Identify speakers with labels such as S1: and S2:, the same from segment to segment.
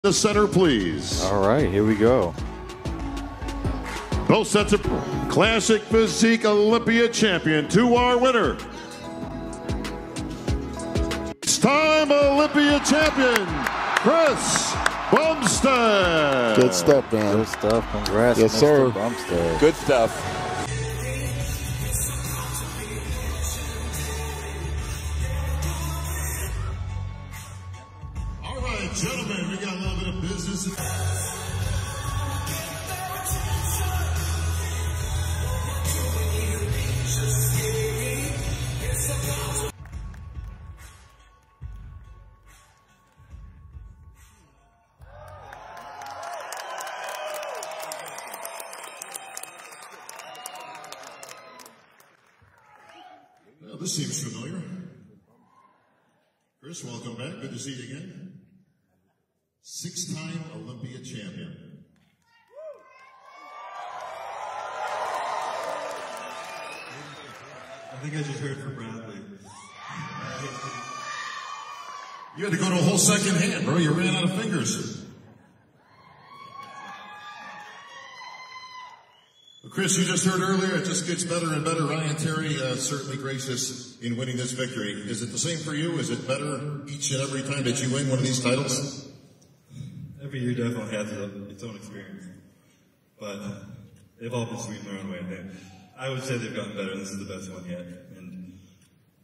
S1: The center, please.
S2: All right, here we go.
S1: Both sets of Classic Physique Olympia champion to our winner. It's time Olympia champion, Chris BUMSTEAD.
S3: Good stuff, man.
S2: Good stuff. Congrats,
S3: yes,
S2: Mr.
S3: sir.
S2: BUMSTEAD.
S4: Good stuff.
S1: All right, gentlemen, we got a little bit of business. Well, this seems familiar. Chris, welcome back. Good to see you again. Six-time Olympia champion.
S5: I think I just heard from Bradley.
S1: You had to go to a whole second hand, bro. You ran out of fingers. Well, Chris, you just heard earlier, it just gets better and better. Ryan Terry certainly gracious in winning this victory. Is it the same for you? Is it better each and every time that you win one of these titles?
S5: Every year definitely has its own experience, but they've all been sweet in their own way. I would say they've gotten better, and this is the best one yet. And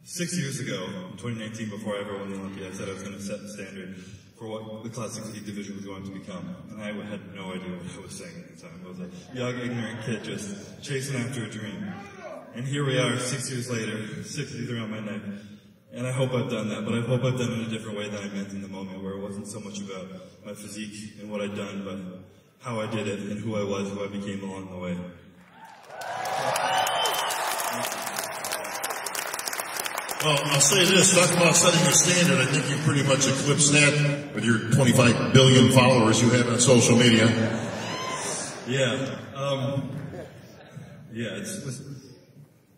S5: 6 years ago, in 2019, before I ever won the Olympia, I said I was going to set the standard for what the Classic Physique division was going to become. And I had no idea what I was saying at the time. I was a young, ignorant kid just chasing after a dream. And here we are, 6 years later, 60s around my neck. And I hope I've done that, but I hope I've done it in a different way than I meant in the moment, where it wasn't so much about my physique and what I'd done, but how I did it and who I was, who I became along the way.
S1: Well, I'll say this, talk about setting a standard. I think you pretty much eclipsed that with your 25 billion followers you have on social media.
S5: Yeah,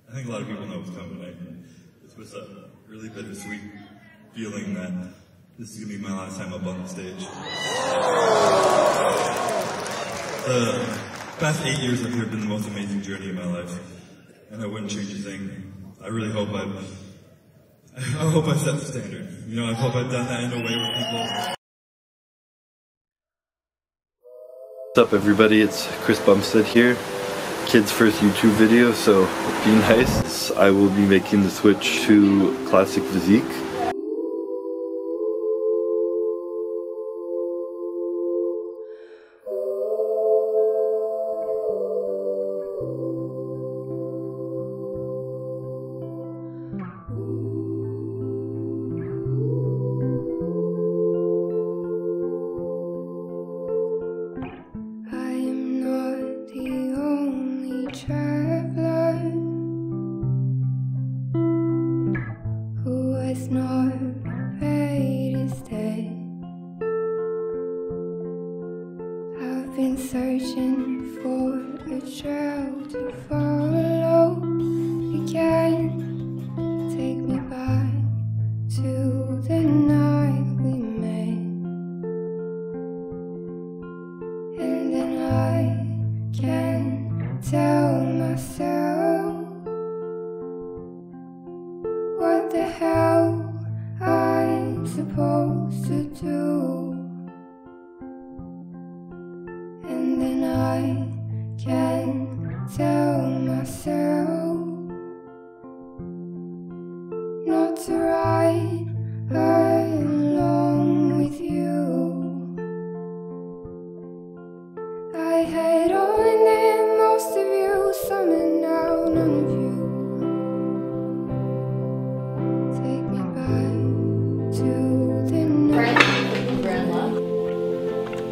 S5: I think a lot of people know what's coming. It's with a really bittersweet feeling that this is going to be my last time up on the stage. The past 8 years up here have been the most amazing journey of my life, and I wouldn't change a thing. I really hope I set the standard. You know, I hope I've done that in a way where people...
S2: What's up, everybody? It's Chris BUMSTEAD here. Kid's first YouTube video, so be nice. I will be making the switch to Classic Physique.
S6: Been searching for a trail to follow. You can take me back to the night we met, and then I can tell myself what the hell I'm supposed to do. And then I can tell myself not to ride along with you. I had all and then most of you, some and now none of you. Take me back to the night.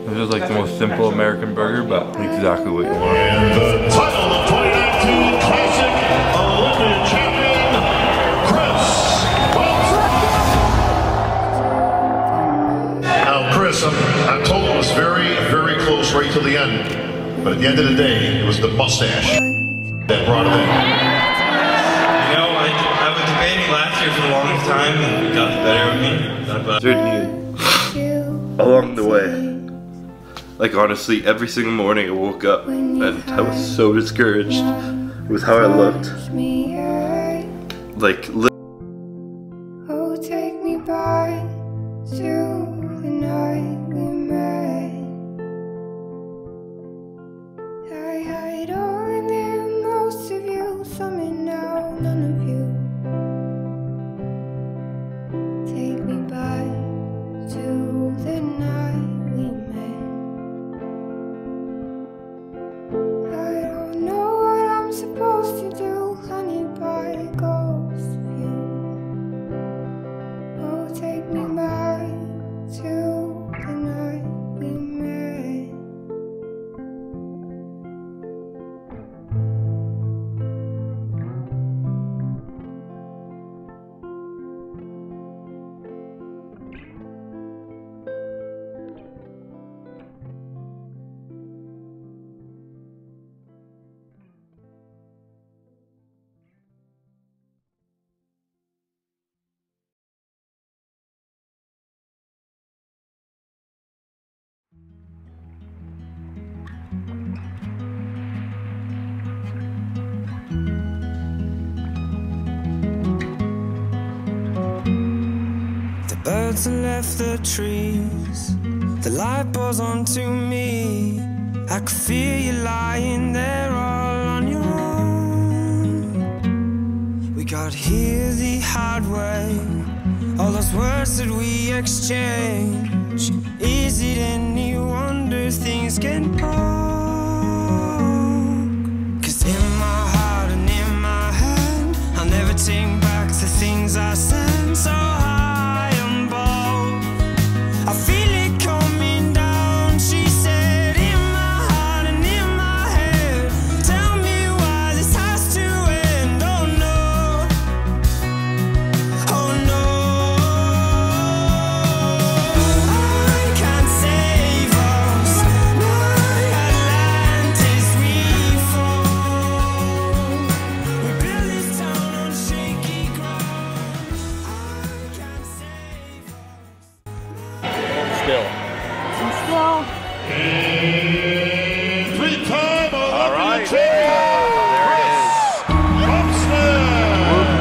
S2: This is like the most simple American burger, but exactly what you want.
S1: And the title of 2019 Classic Olympia champion, Chris BUMSTEAD. Now, Chris, I'm told it was very, very close right to the end. But at the end of the day, it was the mustache that brought it in.
S5: You know, I was debating last year for the longest time, and it got the better of me.
S2: Journey along the way. Like honestly, every single morning I woke up and I was so discouraged with how I looked. Like,
S6: oh, take me back to the night we met. I hide all in there, most of you, some in now, none of you. Take me back to the night we met. I don't know what I'm supposed to do, honey, by a ghost of you. Oh, take me back to the night we met.
S3: Birds have left the trees, the light pours onto me. I could feel you lying there all on your own. We got here the hard way, all those words that we exchange. Is it any wonder things get broke? 'Cause in my heart and in my head, I'll never take back the things I said. So I feel it coming down, she said, in my heart and in my head. Tell me why this has to end, oh no, oh no. I can't save us, my Atlantis we fall. We build this town on shaky ground. I can't save us.
S4: Still.
S1: Three-time Olympia champion.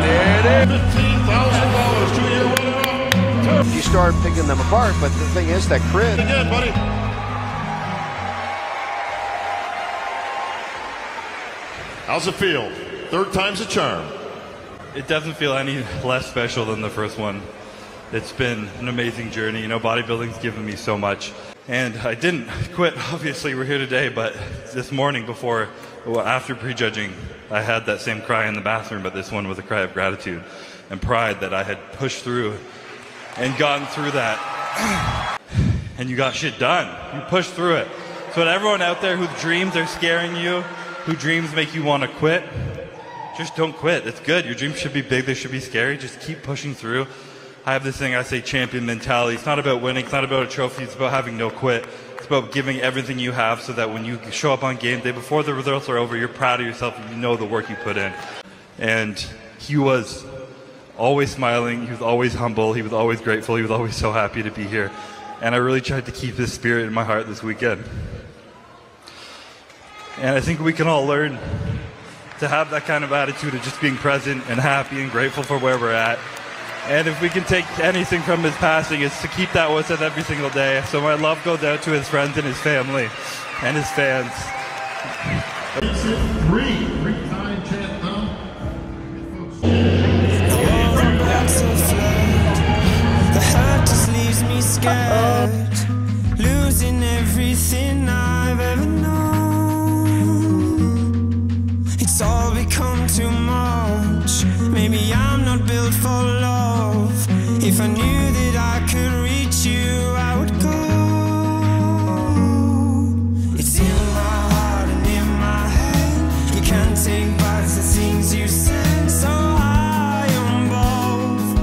S4: There it is.
S1: $15,000 2-year winner.
S4: You start picking them apart, but the thing is that Chris.
S1: Again, buddy. How's it feel? Third time's a charm.
S5: It doesn't feel any less special than the first one. It's been an amazing journey. You know, bodybuilding's given me so much. And I didn't quit, obviously we're here today, but this morning after prejudging, I had that same cry in the bathroom, but this one was a cry of gratitude and pride that I had pushed through and gotten through that. And you got shit done. You pushed through it. So to everyone out there whose dreams are scaring you, whose dreams make you want to quit, just don't quit. It's good. Your dreams should be big. They should be scary. Just keep pushing through. I have this thing I say, champion mentality. It's not about winning. It's not about a trophy. It's about having no quit. It's about giving everything you have so that when you show up on game day, before the results are over, you're proud of yourself and you know the work you put in. And he was always smiling. He was always humble. He was always grateful. He was always so happy to be here. And I really tried to keep his spirit in my heart this weekend. And I think we can all learn to have that kind of attitude of just being present and happy and grateful for where we're at. And if we can take anything from his passing, it's to keep that with us every single day. So my love goes out to his friends and his family and his fans.
S1: Three-time champ now.
S3: The hurt just leaves me scared, losing everything I've ever known. It's all become too much. Maybe I'm not built for love. If I knew that I could reach you, I would go. It's in my heart and in my head. You can't take back the things you said. So high on both,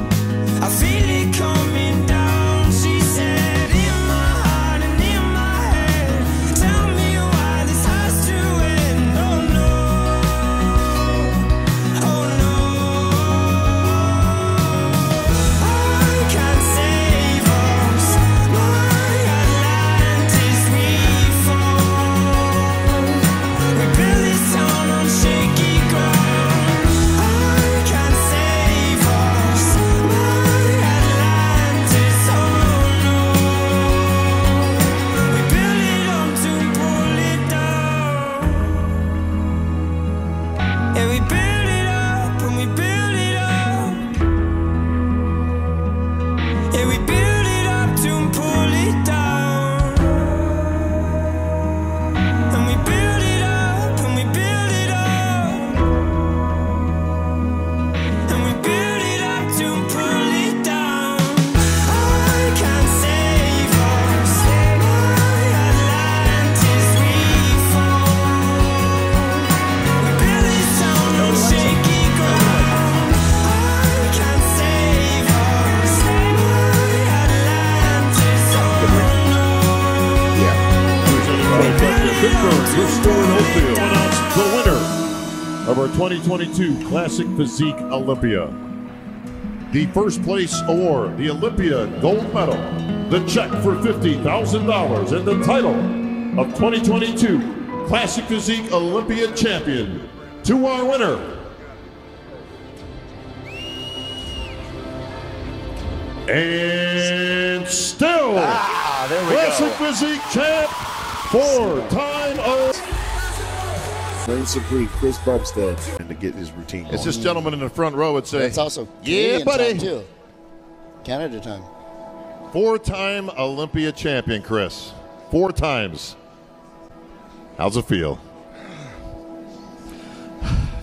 S3: I feel it coming down. She said, in my heart and in my head. Tell me why
S7: Blackburn, we're still in Oakville. Announce the winner of our 2022 Classic Physique Olympia. The first place award, the Olympia gold medal, the check for $50,000, and the title of 2022 Classic Physique Olympia champion to our winner. And still, Classic Physique champ, four-time
S8: Reign Supreme, Chris Bumstead, and to get his routine.
S1: It's this gentleman in the front row would say,
S9: it's also
S1: yeah,
S9: Canadian
S1: buddy.
S9: time too. Canada time.
S1: Four-time Olympia champion, Chris. 4 times. How's it feel?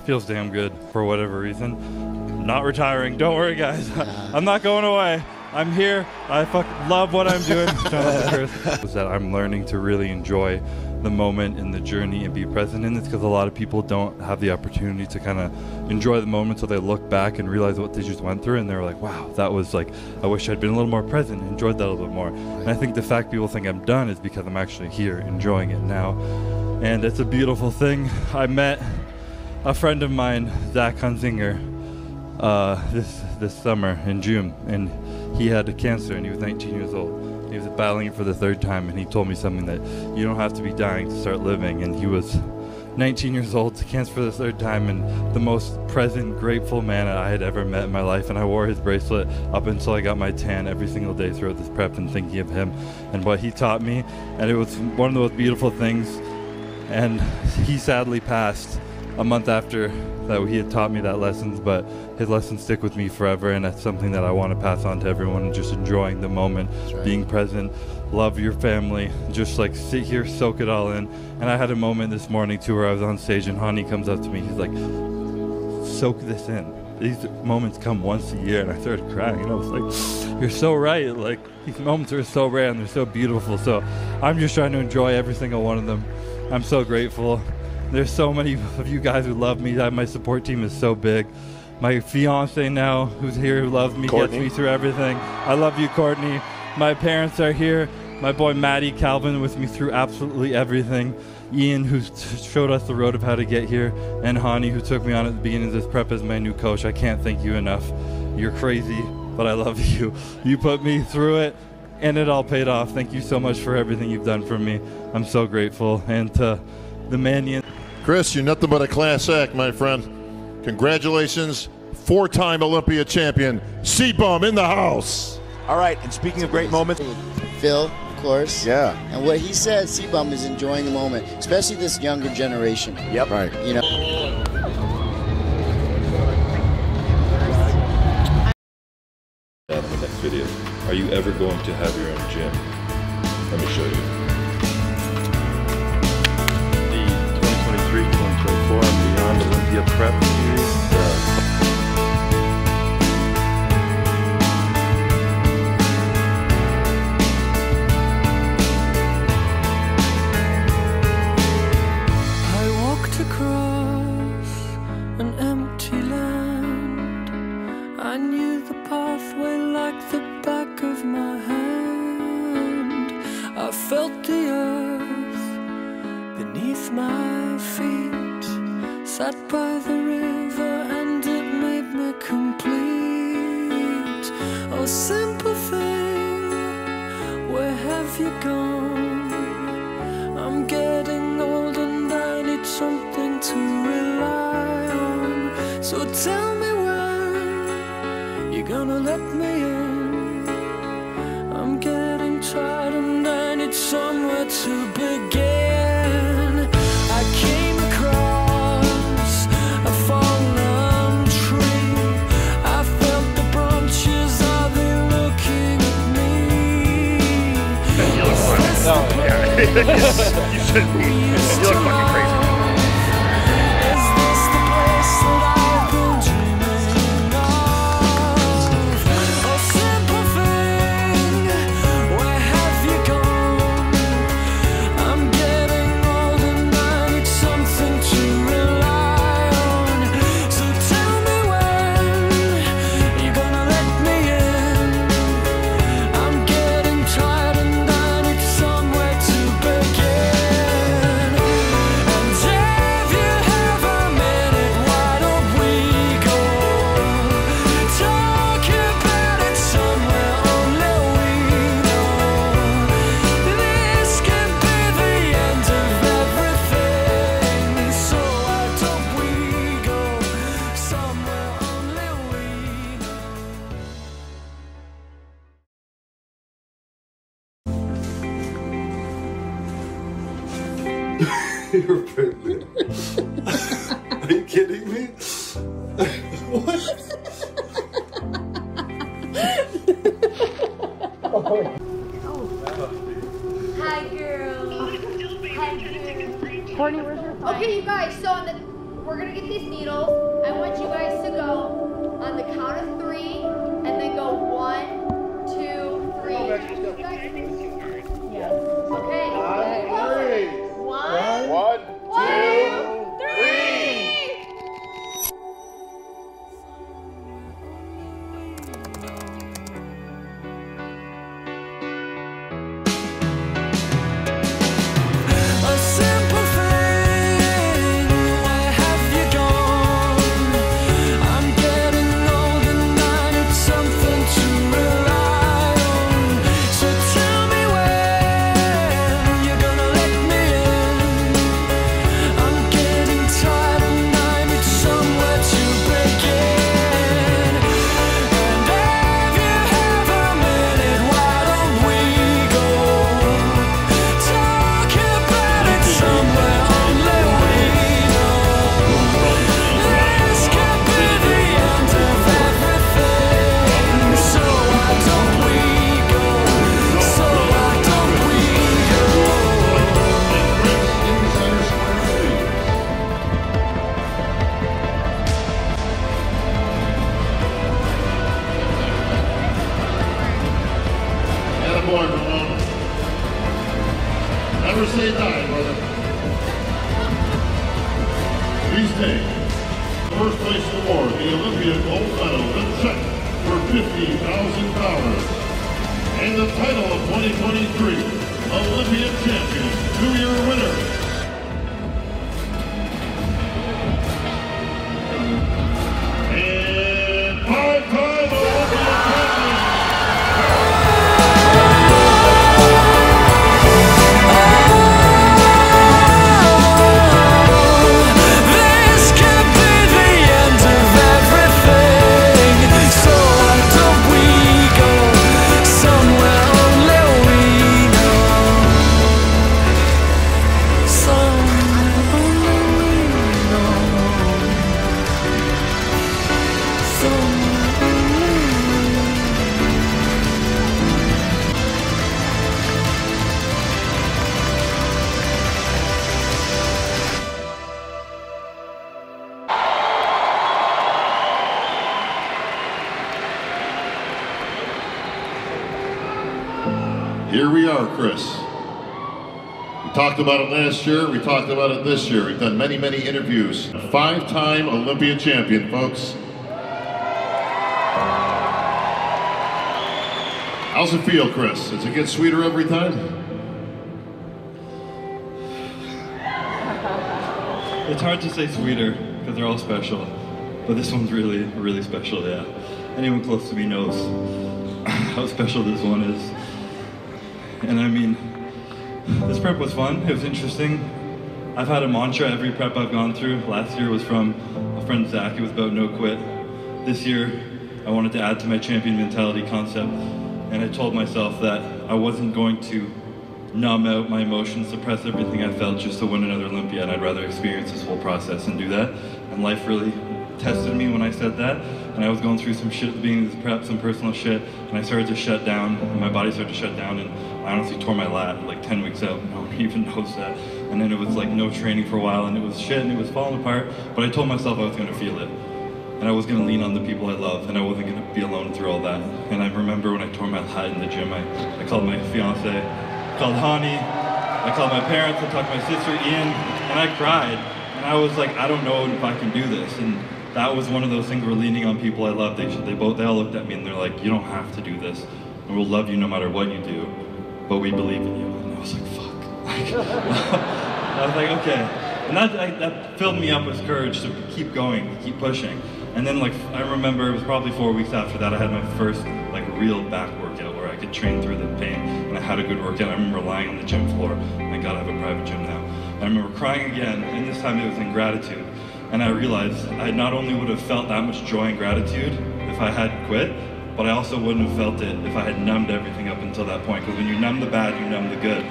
S5: Feels damn good for whatever reason. I'm not retiring. Don't worry, guys. I'm not going away. I'm here. I fucking love what I'm doing. Is that I'm learning to really enjoy the moment and the journey and be present in this, because a lot of people don't have the opportunity to kind of enjoy the moment, so they look back and realize what they just went through, and they're like, wow, that was like, I wish I'd been a little more present, enjoyed that a little bit more. And I think the fact people think I'm done is because I'm actually here enjoying it now, and it's a beautiful thing. I met a friend of mine, Zach Hunzinger, this summer in June, and he had cancer and he was 19 years old. He was battling it for the 3rd time, and he told me something that you don't have to be dying to start living. And he was 19 years old, cancer for the 3rd time, and the most present, grateful man I had ever met in my life. And I wore his bracelet up until I got my tan every single day throughout this prep, and thinking of him and what he taught me. And it was one of the most beautiful things. And he sadly passed a month after that. He had taught me that lessons, but his lessons stick with me forever, and that's something that I want to pass on to everyone, and just enjoying the moment, being present, love your family, just like sit here, soak it all in. And I had a moment this morning too where I was on stage, and Hani comes up to me, he's like, soak this in. These moments come once a year. And I started crying, and I was like, you're so right. Like, these moments are so rare and they're so beautiful. So I'm just trying to enjoy every single one of them. I'm so grateful. There's so many of you guys who love me. My support team is so big. My fiance now, who's here, who loves me, Courtney, gets me through everything. I love you, Courtney. My parents are here. My boy Maddie, Calvin, with me through absolutely everything. Ian, who showed us the road of how to get here. And Hani, who took me on at the beginning of this prep as my new coach. I can't thank you enough. You're crazy, but I love you. You put me through it, and it all paid off. Thank you so much for everything you've done for me. I'm so grateful. And to the Manion.
S1: Chris, you're nothing but a class act, my friend. Congratulations, 4-time Olympia champion, C-Bum in the house.
S8: All right, and speaking of great moments,
S9: Phil, of course.
S8: Yeah.
S9: And what he said, C-Bum is enjoying the moment, especially this younger generation.
S8: Yep. Right.
S9: You know.
S2: In the next video, are you ever going to have your own gym? Let me show you. 2024 and Beyond Olympia Prep Series.
S3: I walked across an empty land. I knew the pathway like the back of my hand. I felt the earth beneath my feet. Sat by the river and it made me complete. Oh, simple thing, where have you gone? I'm getting old and I need something to rely on. So tell me when you're gonna let me in. I'm getting tired and I need somewhere to begin. I came across a fallen tree. I felt the branches, are they looking at me?
S8: You look funny. You shouldn't be. You look fucking crazy.
S3: Is this the place that I've been dreaming of? Oh, simple thing, where have you gone? I'm getting old and I need something to rely on. So tell me when you're gonna let me in. I'm getting tired and I need somewhere to begin.
S2: You're pregnant. Are you kidding me? What?
S10: Hi, girl. Hi, girl. Courtney, where's your phone? Okay, you guys, so we're gonna get these needles. I want you guys to go on the count of 3, and then go 1, 2, 3. Yes. Okay. 1, 2, 3.
S7: Never say die, brother. Please take first place award, the Olympia gold medal, the check for $50,000, and the title of 2023 Olympia champion, two-year winner. And five-time Olympia champion. Here we are, Chris. We talked about it last year, we talked about it this year. We've done many, many interviews. A five-time Olympia champion, folks. How's it feel, Chris? Does it get sweeter every time?
S5: It's hard to say sweeter, because they're all special. But this one's really, really special, yeah. Anyone close to me knows how special this one is. And I mean, this prep was fun, it was interesting. I've had a mantra every prep I've gone through. Last year was from a friend Zach, it was about no quit. This year, I wanted to add to my champion mentality concept, and I told myself that I wasn't going to numb out my emotions, suppress everything I felt just to win another Olympia, and I'd rather experience this whole process and do that. And life really tested me when I said that, and I was going through some shit at the beginning of this prep, some personal shit, and I started to shut down, and my body started to shut down, and I honestly tore my lat like 10 weeks out. No one even knows that. And then it was like no training for a while, and it was shit, and it was falling apart, but I told myself I was gonna feel it. And I was gonna lean on the people I love, and I wasn't gonna be alone through all that. And I remember when I tore my lat in the gym, I called my fiance, I called Hani, I called my parents, I talked to my sister Ian, and I cried. And I was like, I don't know if I can do this. And that was one of those things where leaning on people I love, they all looked at me and they're like, you don't have to do this. And we'll love you no matter what you do, but we believe in you. And I was like, fuck. I was like, okay. And that filled me up with courage to keep going, keep pushing. And then like, I remember it was probably 4 weeks after that, I had my first like real back workout where I could train through the pain, and I had a good workout. I remember lying on the gym floor, thank God I have a private gym now. I remember crying again, and this time it was in gratitude. And I realized I not only would have felt that much joy and gratitude if I had quit, but I also wouldn't have felt it if I had numbed everything up until that point. Because when you numb the bad, you numb the good.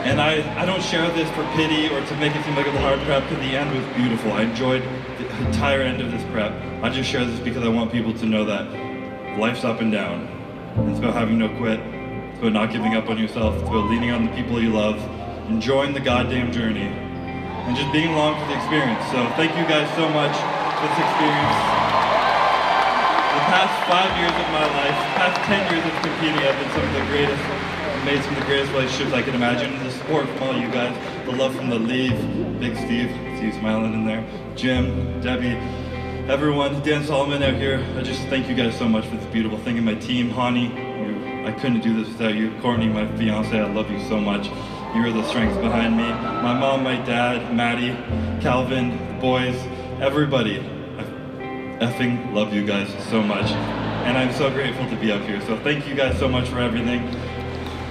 S5: And I don't share this for pity or to make it seem like it was a hard prep, because the end was beautiful. I enjoyed the entire end of this prep. I just share this because I want people to know that life's up and down. And it's about having no quit. It's about not giving up on yourself. It's about leaning on the people you love, enjoying the goddamn journey, and just being along for the experience. So thank you guys so much for this experience. The past 5 years of my life, past 10 years of competing, have been some of the greatest, made some of the greatest relationships I can imagine. The support from all you guys, the love from the league, Big Steve, I see you smiling in there, Jim, Debbie, everyone, Dan Solomon out here. I just thank you guys so much for this beautiful thing. And my team, Hani, I couldn't do this without you. Courtney, my fiance, I love you so much. You are the strength behind me. My mom, my dad, Maddie, Calvin, the boys, everybody. I effing love you guys so much. And I'm so grateful to be up here. So thank you guys so much for everything.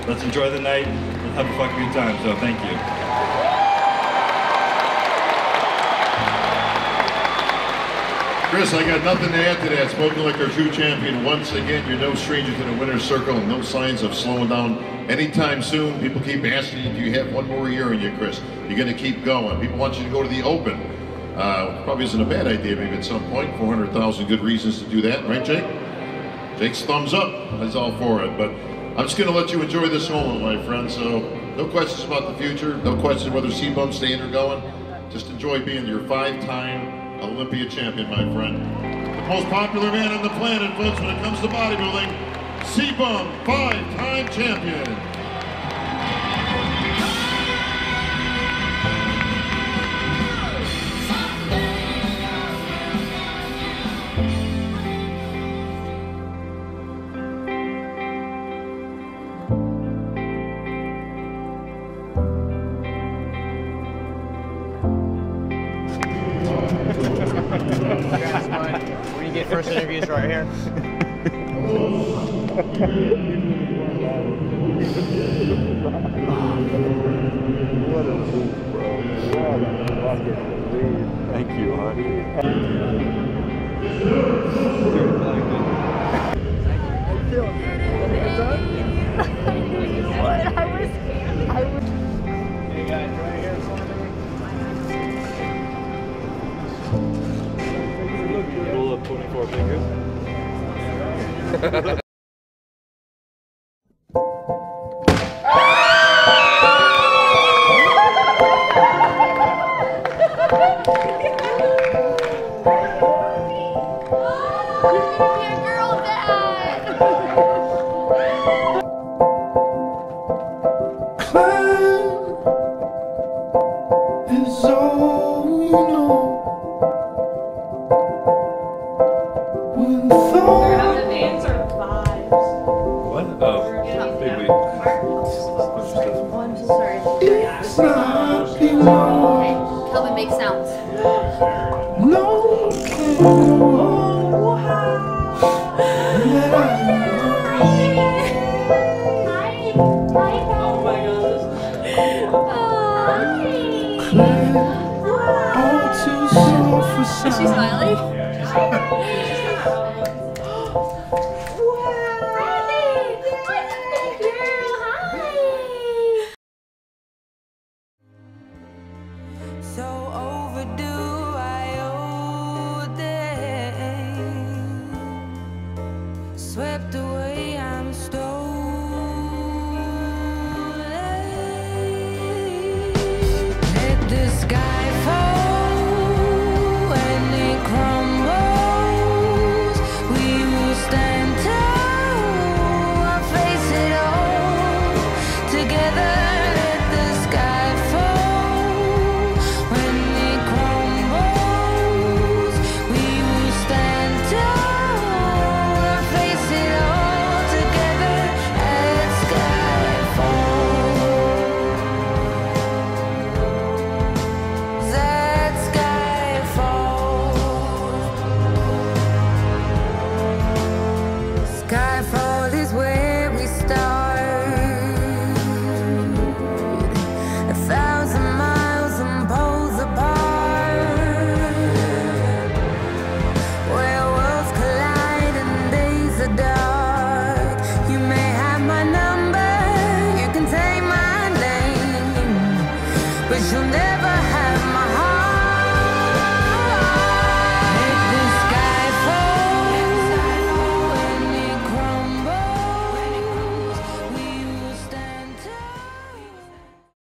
S5: Let's enjoy the night. Let's have a fucking good time. So thank you.
S7: Chris, I got nothing to add to that. Spoken like our true champion. Once again, you're no stranger to the winner's circle, and no signs of slowing down anytime soon. People keep asking you, do you have one more year in you, Chris? You're going to keep going. People want you to go to the Open. Probably isn't a bad idea, maybe at some point. 400,000 good reasons to do that, right, Jake? Jake's thumbs up. That's all for it. But I'm just going to let you enjoy this moment, my friend. So no questions about the future. No questions whether Seabum's staying or going. Just enjoy being your 5-time Olympia champion, my friend. The most popular man on the planet, folks, when it comes to bodybuilding, Seabum, 5-time champion.
S4: When you get first interviews right here.
S2: Thank you, honey.
S4: Hey guys, right here.
S2: Roll up 24 fingers.
S3: Is all you know. When thought
S2: What? Oh, big week.
S10: I'm so sorry.
S3: it's not enough.
S10: Kelvin, make sounds.
S3: No can go
S10: Is she smiling?